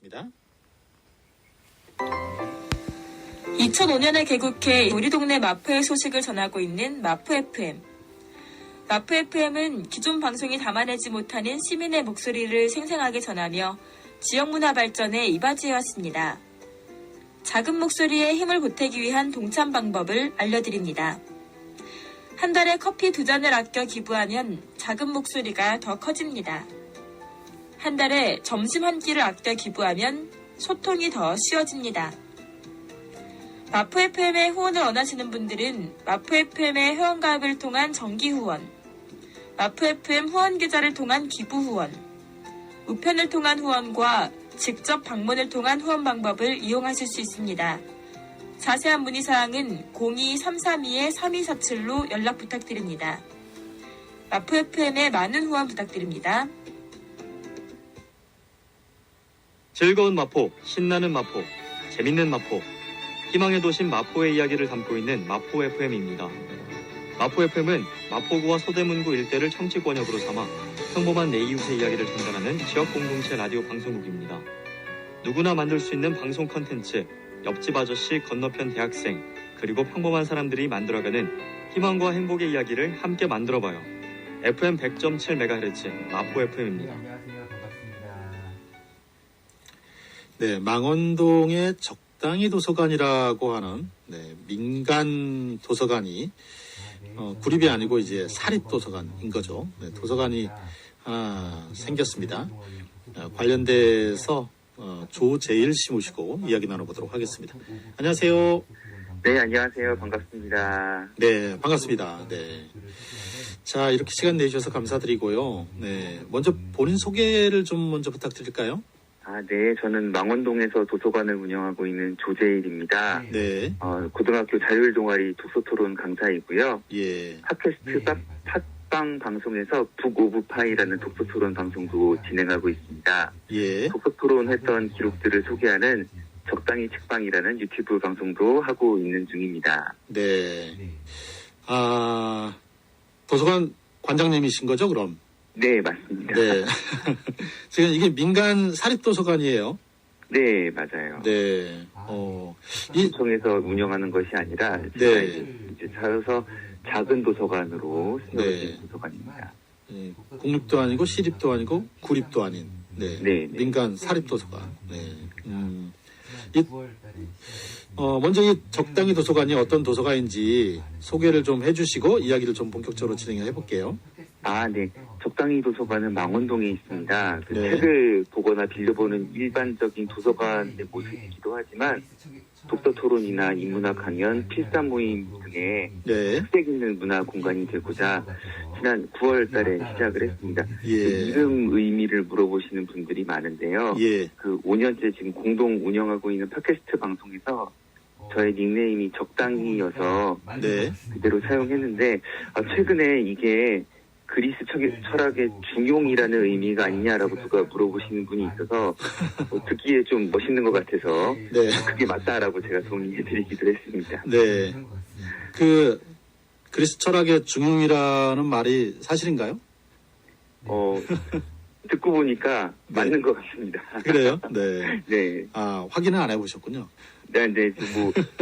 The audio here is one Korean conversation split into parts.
있습니다. 2005년에 개국해 우리 동네 마포의 소식을 전하고 있는 마포 FM. 마포 FM은 기존 방송이 담아내지 못하는 시민의 목소리를 생생하게 전하며 지역 문화 발전에 이바지해왔습니다. 작은 목소리에 힘을 보태기 위한 동참 방법을 알려드립니다. 한 달에 커피 2잔을 아껴 기부하면 작은 목소리가 더 커집니다. 한 달에 점심 한 끼를 아껴 기부하면 소통이 더 쉬워집니다. 마포 FM에 후원을 원하시는 분들은 마포 FM의 회원가입을 통한 정기 후원, 마포 FM 후원 계좌를 통한 기부 후원, 우편을 통한 후원과 직접 방문을 통한 후원 방법을 이용하실 수 있습니다. 자세한 문의사항은 02-332-3247로 연락 부탁드립니다. 마포 FM에 많은 후원 부탁드립니다. 즐거운 마포, 신나는 마포, 재밌는 마포, 희망의 도심 마포의 이야기를 담고 있는 마포 FM입니다. 마포 FM은 마포구와 서대문구 일대를 청취 권역으로 삼아 평범한 내 이웃의 이야기를 전달하는 지역 공동체 라디오 방송국입니다. 누구나 만들 수 있는 방송 컨텐츠, 옆집 아저씨, 건너편 대학생, 그리고 평범한 사람들이 만들어가는 희망과 행복의 이야기를 함께 만들어봐요. FM 100.7MHz 마포 FM입니다. 안녕하세요. 반갑습니다. 네, 망원동의 적당히 도서관이라고 하는 민간 도서관이 구립이 아니고 이제 사립 도서관인 거죠. 네, 도서관이 하나 생겼습니다. 관련돼서 조재일 씨 모시고 이야기 나눠보도록 하겠습니다. 안녕하세요. 네, 안녕하세요. 반갑습니다. 네, 반갑습니다. 네. 자, 이렇게 시간 내주셔서 감사드리고요. 네, 먼저 본인 소개를 좀 먼저 부탁드릴까요? 네, 저는 망원동에서 도서관을 운영하고 있는 조재일입니다. 네, 고등학교 자율동아리 독서토론 강사이고요. 예, 팟캐스트 팟빵 방송에서 북오브파이라는 독서토론 방송도 진행하고 있습니다. 예, 독서토론 했던 기록들을 소개하는 적당히 책방이라는 유튜브 방송도 하고 있는 중입니다. 네. 도서관 관장님이신 거죠, 그럼? 네, 맞습니다. 네. 지금 이게 민간 사립도서관이에요. 네, 맞아요. 네. 통해서 운영하는 것이 아니라 네. 제가 이제 살아서 작은 도서관으로 세워진 네. 도서관입니다. 공립도 아니고 시립도 아니고 구립도 아닌 네, 네. 민간 사립도서관. 네. 먼저 이 적당히 도서관이 어떤 도서관인지 소개를 좀 해주시고 이야기를 좀 본격적으로 진행해 볼게요. 네. 적당히 도서관은 망원동에 있습니다. 네. 책을 보거나 빌려보는 일반적인 도서관의 모습이기도 하지만 독서 토론이나 인문학 강연, 필사 모임 등의 네. 특색 있는 문화 공간이 되고자 지난 9월 달에 시작을 했습니다. 예. 이름 의미를 물어보시는 분들이 많은데요. 예. 5년째 지금 공동 운영하고 있는 팟캐스트 방송에서 저의 닉네임이 적당히여서 네. 그대로 사용했는데 최근에 이게 그리스 철학의 중용이라는 의미가 아니냐라고 누가 물어보시는 분이 있어서 듣기에 좀 멋있는 것 같아서 네. 그게 맞다라고 제가 동의해드리기도 했습니다. 네. 그리스 철학의 중용이라는 말이 사실인가요? 듣고 보니까 네. 맞는 것 같습니다. 그래요? 네. 네. 확인은 안 해보셨군요. 네,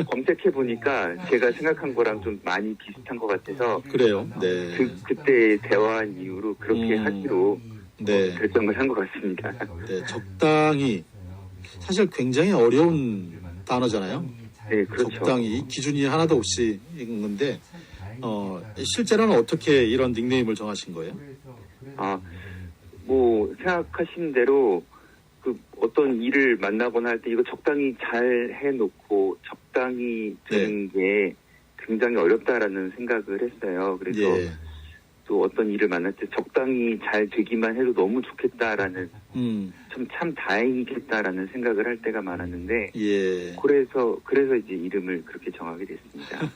검색해 보니까 제가 생각한 거랑 좀 많이 비슷한 것 같아서 그래요? 네. 그때 대화한 이후로 그렇게 하기로 네. 결정을 한 것 같습니다. 네. 적당히 사실 굉장히 어려운 단어잖아요. 네, 그렇죠. 적당히 기준이 하나도 없이 있는데 실제로는 어떻게 이런 닉네임을 정하신 거예요? 생각하신 대로 어떤 일을 만나거나 할 때 이거 적당히 잘 해놓고 적당히 되는 게 굉장히 어렵다라는 생각을 했어요. 그래서 예. 또 어떤 일을 만날 때 적당히 잘 되기만 해도 너무 좋겠다라는 참 다행이겠다라는 생각을 할 때가 많았는데 예. 그래서 이제 이름을 그렇게 정하게 됐습니다.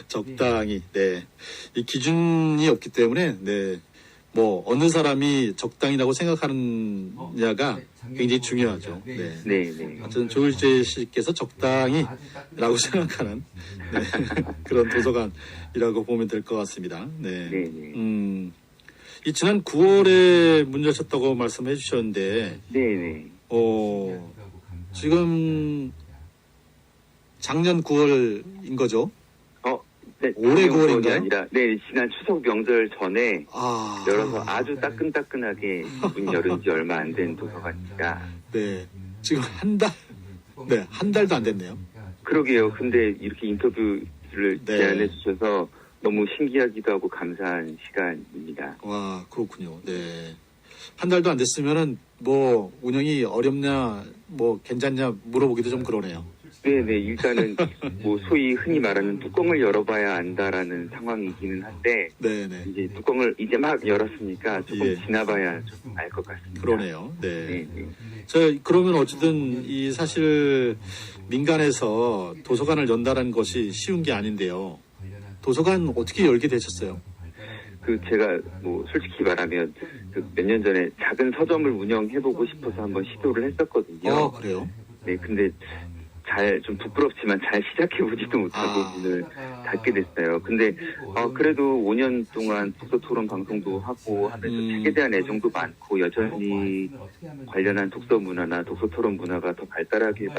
적당히 네. 이 기준이 없기 때문에 네. 어느 사람이 적당이라고 생각하느냐가 굉장히 중요하죠. 네. 네. 어쨌든 조일재 씨께서 적당히라고 생각하는 그런 도서관이라고 보면 될 것 같습니다. 네. 네. 이 지난 9월에 문 여셨다고 말씀해 주셨는데, 네. 지금 작년 9월인 거죠? 네, 올해 작년 9월인가요? 아니라 네, 지난 추석 명절 전에 열어서 아, 아주 따끈따끈하게 문 열은 지 얼마 안 된 도서관입니다. 네. 지금 한 달도 안 됐네요. 그러게요. 근데 이렇게 인터뷰를 네. 제안해 주셔서 너무 신기하기도 하고 감사한 시간입니다. 와, 그렇군요. 네. 한 달도 안 됐으면은 뭐 운영이 어렵냐, 뭐 괜찮냐 물어보기도 좀 그러네요. 네네, 일단은 뭐 소위 흔히 말하는 뚜껑을 열어봐야 안다라는 상황이기는 한데 네네. 이제 뚜껑을 이제 막 열었으니까 조금 예. 지나봐야 조금 알 것 같습니다. 그러네요. 네. 네. 그러면 어쨌든 이 사실 민간에서 도서관을 연다는 것이 쉬운 게 아닌데요. 도서관 어떻게 열게 되셨어요? 제가 뭐 솔직히 말하면 몇 년 전에 작은 서점을 운영해보고 싶어서 한번 시도를 했었거든요. 그래요? 네, 근데 좀 부끄럽지만 잘 시작해보지도 못하고 문을 닫게 됐어요. 근데 그래도 5년 동안 독서토론 방송도 하고 하면서 책에 대한 애정도 많고 여전히 관련한 독서 문화나 독서토론 문화가 더 발달하길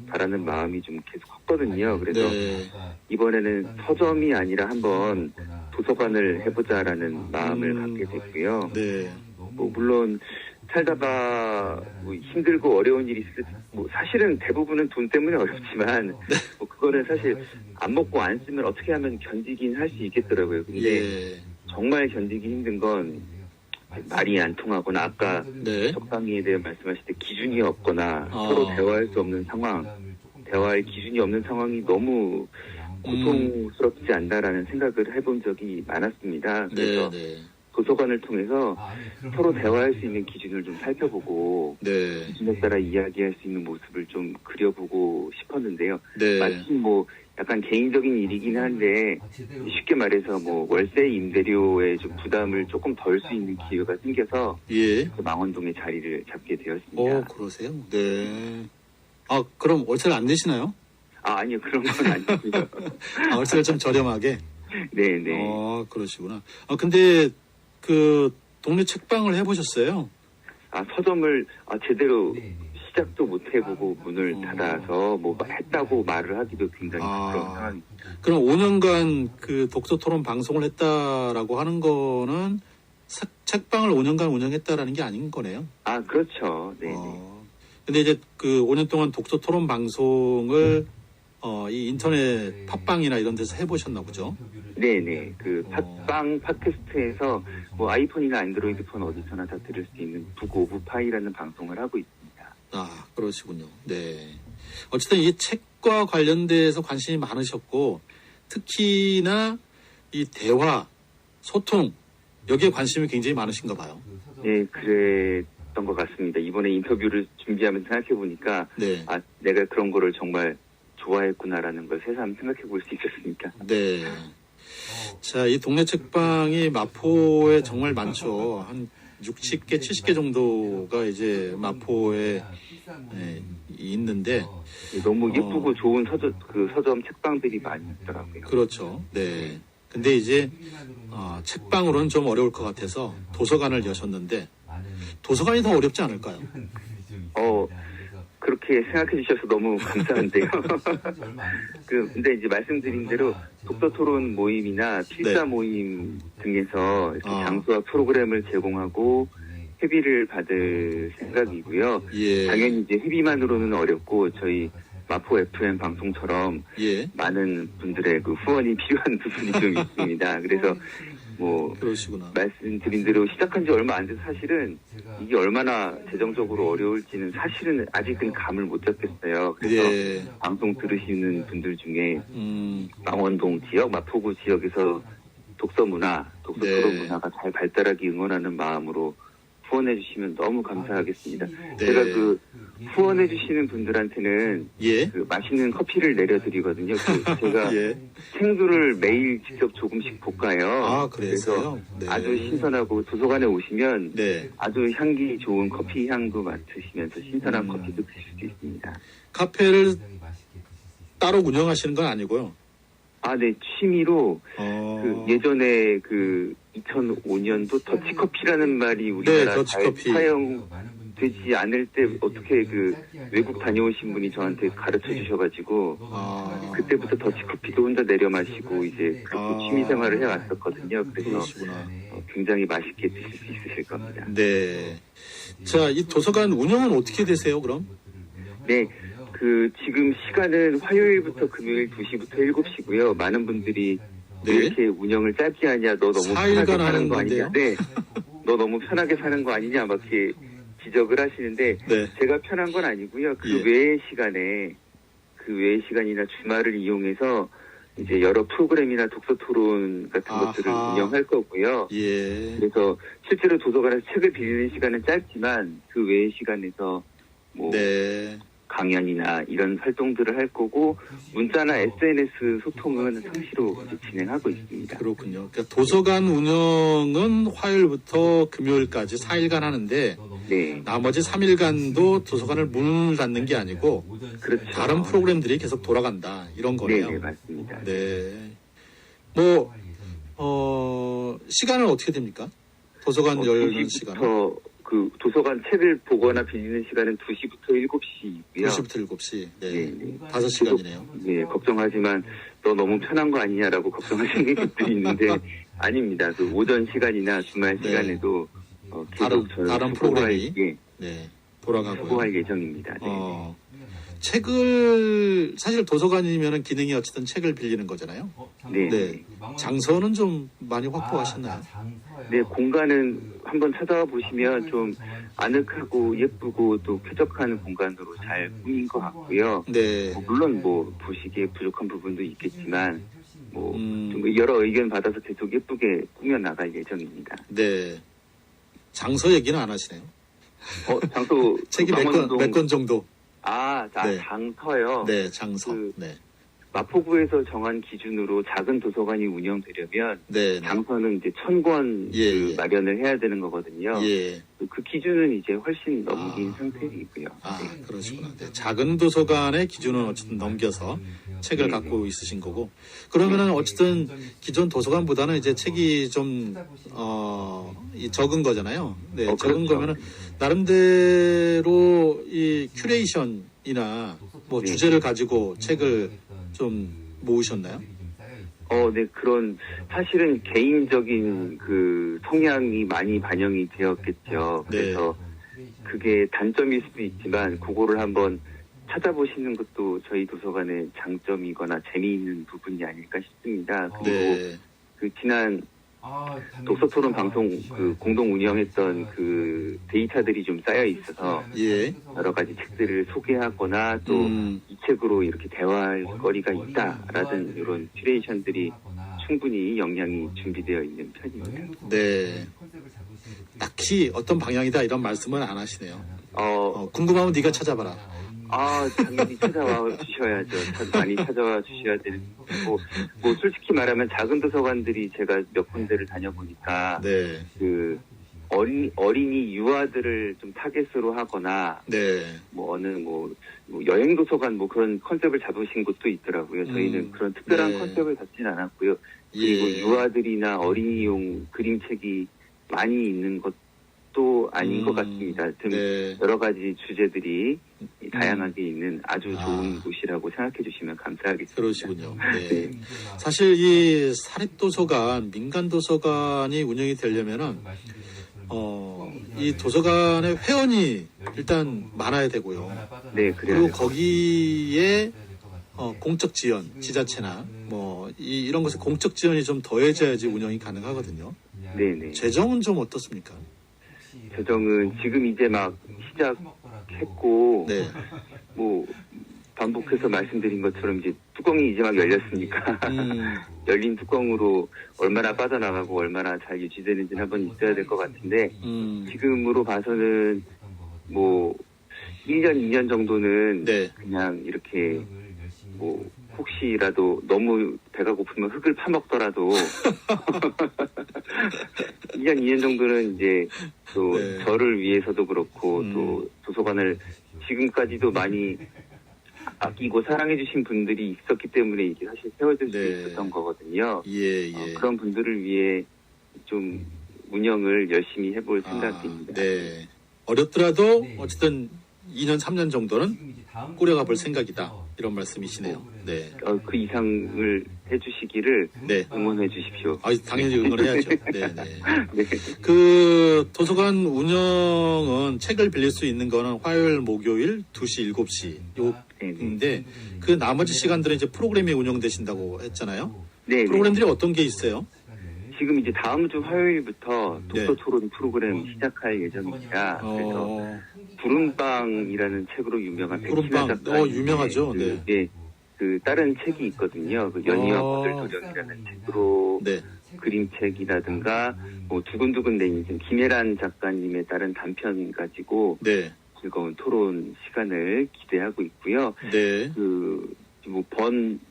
바라는 마음이 좀 계속 컸거든요. 그래서 네. 이번에는 서점이 아니라 한번 도서관을 해보자라는 마음을 갖게 됐고요. 네. 물론 살다가 뭐 힘들고 어려운 일이 있을 때 사실은 대부분은 돈 때문에 어렵지만 그거는 사실 안 먹고 안 쓰면 어떻게 하면 견디긴 할 수 있겠더라고요. 근데 예. 정말 견디기 힘든 건 말이 안 통하거나 아까 네. 적당히에 대해 말씀하실 때 기준이 없거나 서로 대화할 수 없는 상황, 대화의 기준이 없는 상황이 너무 고통스럽지 않나라는 생각을 해본 적이 많았습니다. 그래서 네. 도서관을 통해서 서로 대화할 수 있는 기준을 좀 살펴보고 네. 기준에 따라 이야기할 수 있는 모습을 좀 그려보고 싶었는데요. 네. 마치 뭐 약간 개인적인 일이긴 한데 쉽게 말해서 뭐 월세 임대료의 좀 부담을 조금 덜 수 있는 기회가 생겨서 예. 망원동에 자리를 잡게 되었습니다. 그러세요? 네. 그럼 월세를 안 내시나요? 아니요, 그런 건 아니고요. 월세를 좀 저렴하게? 네네. 그러시구나. 근데 동네 책방을 해보셨어요? 서점을 제대로 시작도 못 해보고 문을 닫아서 뭐 했다고 말을 하기도 굉장히 그런 상황입니다. 그럼 5년간 독서 토론 방송을 했다라고 하는 거는 책방을 5년간 운영했다라는 게 아닌 거네요. 그렇죠. 네. 근데 이제 5년 동안 독서 토론 방송을 이 인터넷 팟빵이나 이런 데서 해보셨나 보죠? 네네. 팟빵 팟캐스트에서 뭐 아이폰이나 안드로이드 폰 어디서나 다 들을 수 있는 북 오브 파이라는 방송을 하고 있습니다. 그러시군요. 네. 어쨌든 이 책과 관련돼서 관심이 많으셨고, 특히나 이 대화, 소통, 여기에 관심이 굉장히 많으신가 봐요. 네, 그랬던 것 같습니다. 이번에 인터뷰를 준비하면서 생각해보니까, 네. 내가 그런 거를 정말 좋아했구나라는 걸 새삼 생각해볼 수 있었으니까. 네. 자, 이 동네 책방이 마포에 정말 많죠. 한 60개, 70개 정도가 이제 마포에 있는데. 너무 예쁘고 좋은 서점 책방들이 많이 있더라고요. 그렇죠. 네. 근데 이제, 책방으로는 좀 어려울 것 같아서 도서관을 여셨는데, 도서관이 더 어렵지 않을까요? 그렇게 생각해 주셔서 너무 감사한데요. 근데 이제 말씀드린 대로 독서 토론 모임이나 필사 모임 등에서 장소와 프로그램을 제공하고 회비를 받을 생각이고요. 예. 당연히 이제 회비만으로는 어렵고 저희 마포 FM 방송처럼 많은 분들의 후원이 필요한 부분이 좀 있습니다. 그래서 그러시구나. 말씀드린 대로 시작한 지 얼마 안 돼서 사실은 이게 얼마나 재정적으로 어려울지는 사실은 아직은 감을 못 잡겠어요. 그래서 방송 들으시는 분들 중에 망원동 지역, 마포구 지역에서 독서 문화, 독서 토론 문화가 잘 발달하기 응원하는 마음으로 후원해 주시면 너무 감사하겠습니다. 제가 후원해 주시는 분들한테는 맛있는 커피를 내려드리거든요. 제가 생두를 매일 직접 조금씩 볶아요. 그래서 아주 신선하고 도서관에 오시면 아주 향기 좋은 커피 향도 맡으시면서 신선한 커피도 드실 수 있습니다. 카페를 따로 운영하시는 건 아니고요? 네, 취미로 예전에 2005년도 더치커피라는 말이 우리나라 잘 사용되지 되지 않을 때 어떻게 그 외국 다녀오신 분이 저한테 가르쳐 주셔가지고 그때부터 더치커피도 혼자 내려 마시고 이제 그렇게 취미 생활을 해왔었거든요. 그래서 그러시구나. 굉장히 맛있게 드실 수 있으실 겁니다. 네. 자, 이 도서관 운영은 어떻게 되세요, 그럼? 네, 지금 시간은 화요일부터 금요일 2시부터 7시고요. 많은 분들이 왜 네. 이렇게 운영을 짧게 하냐, 너 너무 편하게 4일간 사는 하는 거 아니냐, 건데요? 네, 너 너무 편하게 사는 거 아니냐, 막 이렇게 지적을 하시는데 네. 제가 편한 건 아니고요. 그 예. 외의 시간에 그 외의 시간이나 주말을 이용해서 이제 여러 프로그램이나 독서 토론 같은 아하. 것들을 운영할 거고요. 예. 그래서 실제로 도서관에서 책을 빌리는 시간은 짧지만 그 외의 시간에서 뭐 네. 강연이나 이런 활동들을 할 거고 문자나 SNS 소통은 상시로 이제 진행하고 있습니다. 그렇군요. 그러니까 도서관 운영은 화요일부터 금요일까지 4일간 하는데 네, 나머지 3일간도 도서관을 문을 닫는 게 아니고 그렇죠. 다른 프로그램들이 계속 돌아간다. 이런 거네요. 네, 맞습니다. 네. 뭐, 시간은 어떻게 됩니까? 도서관 열는 시간은? 2시부터 그 도서관 책을 보거나 빌리는 시간은 2시부터 7시이고요. 2시부터 7시. 네. 네, 네. 5시간이네요. 네, 걱정하지만 너 너무 편한 거 아니냐라고 걱정하시는 분들이 있는데 아닙니다. 그 오전 시간이나 주말 네. 시간에도 계속 저는 다른 수고할, 프로그램이? 예, 네. 돌아가고요. 수고할 예정입니다. 네. 책을, 사실 도서관이면 기능이 어쨌든 책을 빌리는 거잖아요. 네. 네. 장소는 좀 많이 확보하셨나요? 네, 공간은 한번 찾아와 보시면 좀 아늑하고 예쁘고 또 쾌적한 공간으로 잘 꾸민 것 같고요. 네. 물론 뭐 보시기에 부족한 부분도 있겠지만 뭐 좀 음, 여러 의견 받아서 계속 예쁘게 꾸며 나갈 예정입니다. 네. 장소 얘기는 안 하시네요. 장소 책이 망원동- 몇 권 정도? 네. 장터요. 네, 장소. 그- 네. 마포구에서 정한 기준으로 작은 도서관이 운영되려면 네. 네. 장서는 이제 1000권 예, 예. 마련을 해야 되는 거거든요. 예. 그 기준은 이제 훨씬 넘긴 상태이고요. 네. 그러시구나. 네. 작은 도서관의 기준은 어쨌든 넘겨서 책을 네. 갖고 있으신 거고. 그러면은 어쨌든 기존 도서관보다는 이제 책이 좀, 적은 거잖아요. 네. 적은 그렇죠. 거면은 나름대로 이 큐레이션이나 뭐 네. 주제를 가지고 책을 좀 모으셨나요? 네, 그런, 사실은 개인적인 그 성향이 많이 반영이 되었겠죠. 네. 그래서 그게 단점일 수도 있지만, 그거를 한번 찾아보시는 것도 저희 도서관의 장점이거나 재미있는 부분이 아닐까 싶습니다. 그리고 네. 그 지난 독서 토론 방송 그 공동 운영했던 그 데이터들이 좀 쌓여 있어서 예. 여러 가지 책들을 소개하거나 또 이 책으로 이렇게 대화할 거리가 있다라는 이런 큐레이션들이 충분히 역량이 준비되어 있는 편입니다. 네. 딱히 어떤 방향이다 이런 말씀은 안 하시네요. 궁금하면 네가 찾아봐라. 당연히 찾아와 주셔야죠. 많이 찾아와 주셔야 되는 거고, 뭐 솔직히 말하면 작은 도서관들이 제가 몇 군데를 다녀보니까 네. 그 어린이 유아들을 좀 타겟으로 하거나 네. 뭐 어느 뭐 여행 도서관 뭐 그런 컨셉을 잡으신 곳도 있더라고요. 저희는 그런 특별한 네. 컨셉을 잡진 않았고요. 그리고 예. 유아들이나 어린이용 그림책이 많이 있는 것도 아닌 것 같습니다. 하여튼 네. 여러 가지 주제들이 다양하게 있는 아주 좋은 곳이라고 생각해 주시면 감사하겠습니다. 그러시군요. 네. 네. 사실 이 사립도서관, 민간도서관이 운영이 되려면은, 이 도서관의 회원이 일단 많아야 되고요. 네, 그리고 그래요. 거기에, 공적 지원, 지자체나, 이런 것에 공적 지원이 좀 더해져야지 운영이 가능하거든요. 네네. 재정은 좀 어떻습니까? 재정은 지금 이제 막 시작했고, 네. 뭐 반복해서 말씀드린 것처럼 이제 뚜껑이 이제 막 열렸으니까 열린 뚜껑으로 얼마나 빠져나가고 얼마나 잘 유지되는지는 한번 있어야 될 것 같은데 지금으로 봐서는 뭐 1년, 2년 정도는 네. 그냥 이렇게 뭐 혹시라도 너무 배가 고프면 흙을 파먹더라도 1년, 2년 정도는 이제 또 네. 저를 위해서도 그렇고 또 도서관을 지금까지도 많이 아끼고 사랑해주신 분들이 있었기 때문에 이게 사실 세워질 수 네. 있었던 거거든요. 예. 그런 분들을 위해 좀 운영을 열심히 해볼 생각입니다. 네. 어렵더라도 어쨌든 2년, 3년 정도는 꾸려가 볼 생각이다. 이런 말씀이시네요. 네. 그 이상을 해주시기를 네. 응원해 주십시오. 당연히 응원해야죠. 네, 네. 네. 그 도서관 운영은 책을 빌릴 수 있는 거는 화요일, 목요일 2시, 7시 요인데 그 나머지 시간들은 이제 프로그램이 운영되신다고 했잖아요. 네. 프로그램들이 어떤 게 있어요? 지금 이제 다음 주 화요일부터 네. 독서 토론 프로그램 시작할 예정입니다. 그래서 구름빵이라는 책으로 유명한 백신아 구름빵, 작가 유명하죠. 네. 네. 그 다른 책이 있거든요. 그 연희와 거들도령이라는 책으로 네. 그림책이라든가 뭐 두근두근 내 인생 김혜란 작가님의 다른 단편 가지고 네. 즐거운 토론 시간을 기대하고 있고요. 네.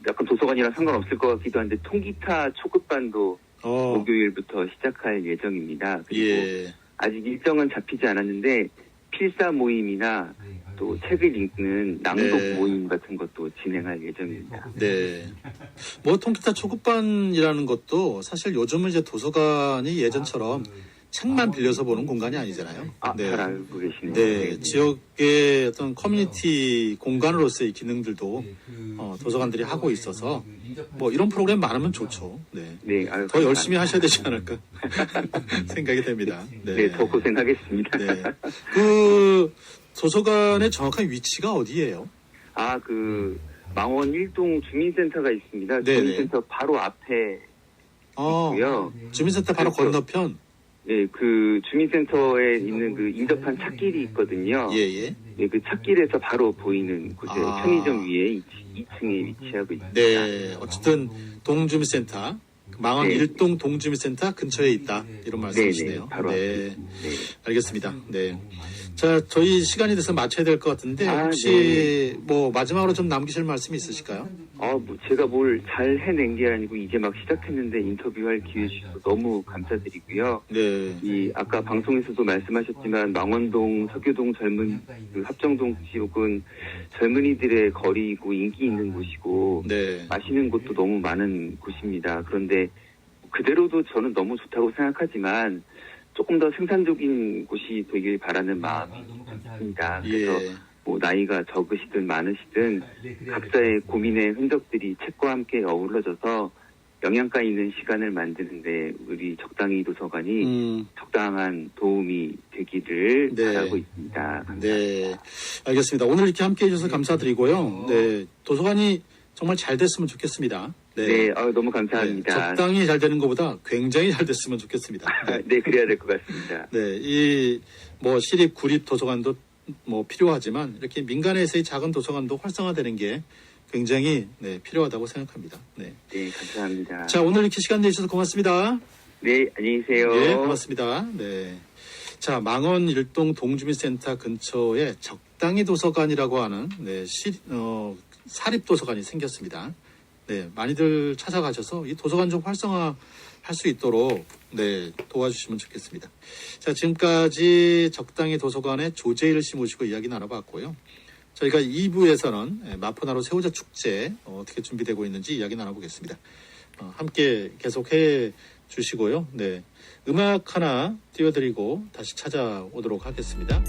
약간 도서관이랑 상관없을 것 같기도 한데 통기타 초급반도 목요일부터 시작할 예정입니다. 그리고 예. 아직 일정은 잡히지 않았는데 필사 모임이나 또 책을 읽는 낭독 네. 모임 같은 것도 진행할 예정입니다. 네. 뭐 통기타 초급반이라는 것도 사실 요즘은 이제 도서관이 예전처럼 책만 빌려서 보는 공간이 아니잖아요. 네. 잘 알고 계시네요. 네. 지역의 어떤 커뮤니티 공간으로서의 기능들도 도서관들이 하고 있어서 뭐 이런 프로그램 많으면 좋죠. 네. 네, 더 열심히 하셔야 되지 않을까 생각이 됩니다. 네. 네, 더 고생하겠습니다. 네. 그 도서관의 정확한 위치가 어디예요? 망원 1동 주민센터가 있습니다. 네네. 주민센터 바로 앞에 있고요. 주민센터 바로 그래서- 건너편. 네, 그 주민센터에 있는 그 인접한 찾길이 있거든요. 예예. 네, 그 찾길에서 바로 보이는 곳에 편의점 위에 2층에 위치하고 있습니다. 네. 어쨌든 동주민센터 망원 네. 1동 동주민센터 근처에 있다 이런 말씀이시네요. 네, 바로 네. 네. 알겠습니다. 네. 자, 저희 시간이 돼서 마쳐야 될 것 같은데 혹시 네. 뭐 마지막으로 좀 남기실 말씀이 있으실까요? 제가 뭘 잘 해낸 게 아니고 이제 막 시작했는데 인터뷰할 기회 주셔서 너무 감사드리고요. 네. 아까 방송에서도 말씀하셨지만 망원동, 서교동 그 합정동 지역은 젊은이들의 거리이고 인기 있는 곳이고 네. 마시는 곳도 너무 많은 곳입니다. 그런데 그대로도 저는 너무 좋다고 생각하지만 조금 더 생산적인 곳이 되길 바라는 마음이 있습니다. 그래서 예. 나이가 적으시든 많으시든 각자의 고민의 흔적들이 책과 함께 어우러져서 영양가 있는 시간을 만드는데 우리 적당히 도서관이 적당한 도움이 되기를 네. 바라고 있습니다. 감사합니다. 네. 알겠습니다. 오늘 이렇게 함께 해주셔서 감사드리고요. 네. 도서관이 정말 잘 됐으면 좋겠습니다. 네, 너무 감사합니다. 네, 적당히 잘 되는 것보다 굉장히 잘 됐으면 좋겠습니다. 네. 네, 그래야 될 것 같습니다. 네, 이 시립, 구립 도서관도 필요하지만 이렇게 민간에서의 작은 도서관도 활성화되는 게 굉장히 필요하다고 생각합니다. 네. 네, 감사합니다. 자, 오늘 이렇게 시간 내주셔서 고맙습니다. 네, 안녕히 계세요. 네, 고맙습니다. 네. 자, 망원 1동 동주민센터 근처에 적당히 도서관이라고 하는 사립 도서관이 생겼습니다. 네, 많이들 찾아가셔서 이 도서관 좀 활성화할 수 있도록 도와주시면 좋겠습니다. 자, 지금까지 적당히 도서관의 조재일 씨 모시고 이야기 나눠봤고요. 저희가 2부에서는 마포나루 새우젓 축제 어떻게 준비되고 있는지 이야기 나눠보겠습니다. 함께 계속해 주시고요. 네, 음악 하나 띄워드리고 다시 찾아오도록 하겠습니다.